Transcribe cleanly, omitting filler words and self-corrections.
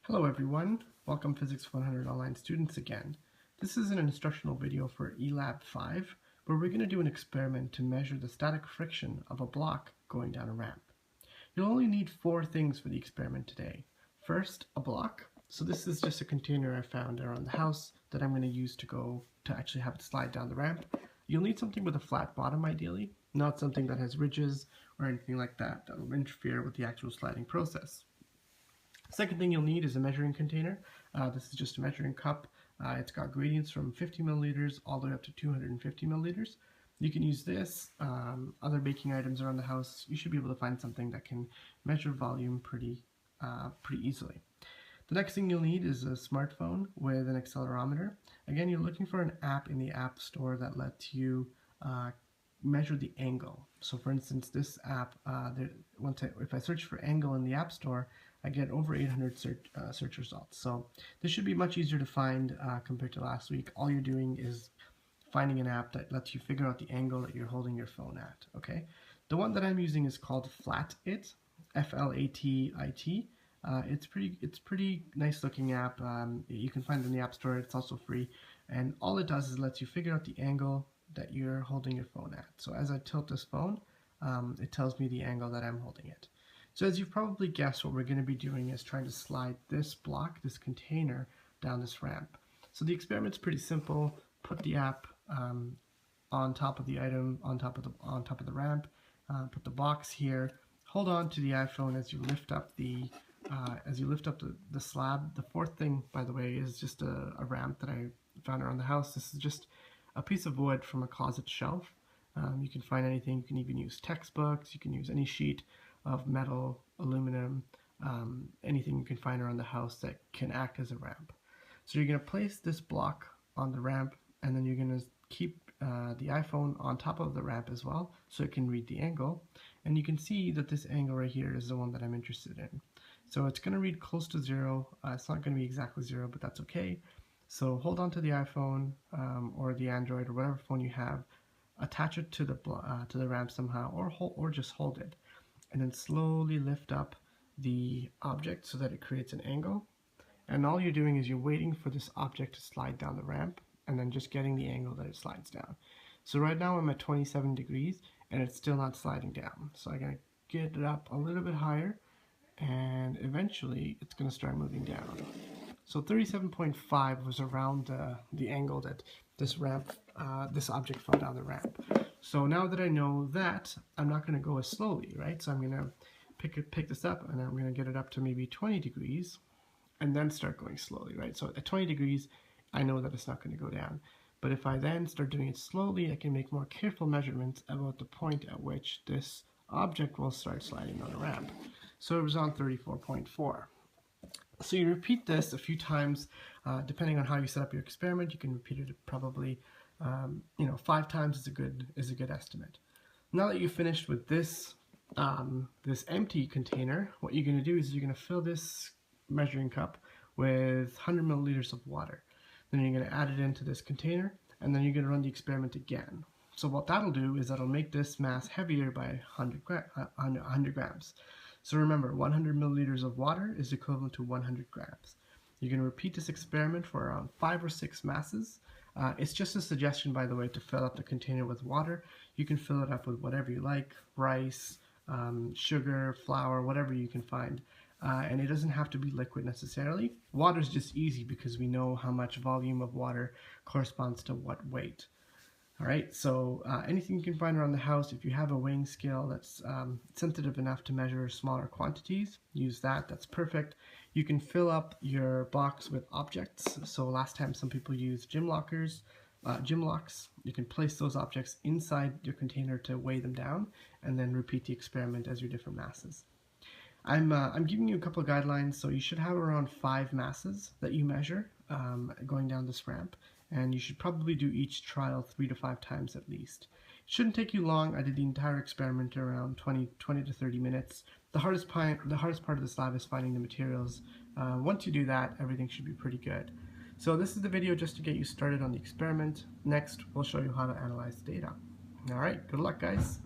Hello everyone, welcome Physics 100 online students again. This is an instructional video for eLab 5 where we're going to do an experiment to measure the static friction of a block going down a ramp. You'll only need 4 things for the experiment today. First, a block. So this is just a container I found around the house that I'm going to use to actually have it slide down the ramp. You'll need something with a flat bottom ideally, not something that has ridges or anything like that that will interfere with the actual sliding process. Second thing you'll need is a measuring container. This is just a measuring cup. It's got gradients from 50 milliliters all the way up to 250 milliliters. You can use this, other baking items around the house. You should be able to find something that can measure volume pretty easily. The next thing you'll need is a smartphone with an accelerometer. Again, you're looking for an app in the App Store that lets you measure the angle. So for instance, this app, if I search for angle in the App Store, I get over 800 search results. So this should be much easier to find compared to last week. All you're doing is finding an app that lets you figure out the angle that you're holding your phone at, okay? The one that I'm using is called Flatit, F-L-A-T-I-T. It's pretty nice looking app. You can find it in the App Store. It's also free. And all it does is lets you figure out the angle that you're holding your phone at. So as I tilt this phone, it tells me the angle that I'm holding it. So as you've probably guessed, what we're going to be doing is trying to slide this block, this container, down this ramp. So the experiment's pretty simple. Put the app on top of the item, on top of the ramp. Put the box here. Hold on to the iPhone as you lift up the slab. The fourth thing, by the way, is just a ramp that I found around the house. This is just a piece of wood from a closet shelf. You can find anything. You can even use textbooks. You can use any sheet of metal, aluminum, anything you can find around the house that can act as a ramp. So you're going to place this block on the ramp, and then you're going to keep the iPhone on top of the ramp as well, so it can read the angle. And you can see that this angle right here is the one that I'm interested in. So it's going to read close to 0. It's not going to be exactly 0, but that's okay. So hold on to the iPhone or the Android or whatever phone you have, attach it to the ramp somehow, or just hold it. And then slowly lift up the object so that it creates an angle. And all you're doing is you're waiting for this object to slide down the ramp and then just getting the angle that it slides down. So right now I'm at 27 degrees and it's still not sliding down. So I'm going to get it up a little bit higher and eventually it's going to start moving down. So 37.5 was around the angle that this object fell down the ramp. So now that I know that, I'm not going to go as slowly, right? So I'm going to pick this up and I'm going to get it up to maybe 20 degrees and then start going slowly, right? So at 20 degrees, I know that it's not going to go down. But if I then start doing it slowly, I can make more careful measurements about the point at which this object will start sliding on the ramp. So it was on 34.4. So you repeat this a few times, depending on how you set up your experiment. You can repeat it probably, 5 times is a good estimate. Now that you've finished with this empty container, what you're going to do is you're going to fill this measuring cup with 100 milliliters of water. Then you're going to add it into this container, and then you're going to run the experiment again. So what that'll do is that'll make this mass heavier by 100 grams. So remember, 100 milliliters of water is equivalent to 100 grams. You're going to repeat this experiment for around 5 or 6 masses. It's just a suggestion, by the way, to fill up the container with water. You can fill it up with whatever you like, rice, sugar, flour, whatever you can find. And it doesn't have to be liquid necessarily. Water is just easy because we know how much volume of water corresponds to what weight. All right, so anything you can find around the house, if you have a weighing scale that's sensitive enough to measure smaller quantities, use that, that's perfect. You can fill up your box with objects. So last time some people used gym locks. You can place those objects inside your container to weigh them down and then repeat the experiment as your different masses. I'm giving you a couple of guidelines, so you should have around 5 masses that you measure going down this ramp, and you should probably do each trial 3 to 5 times at least. It shouldn't take you long. I did the entire experiment around 20 to 30 minutes. The hardest part of this lab is finding the materials. Once you do that, everything should be pretty good. So this is the video just to get you started on the experiment. Next, we'll show you how to analyze the data. All right, good luck, guys.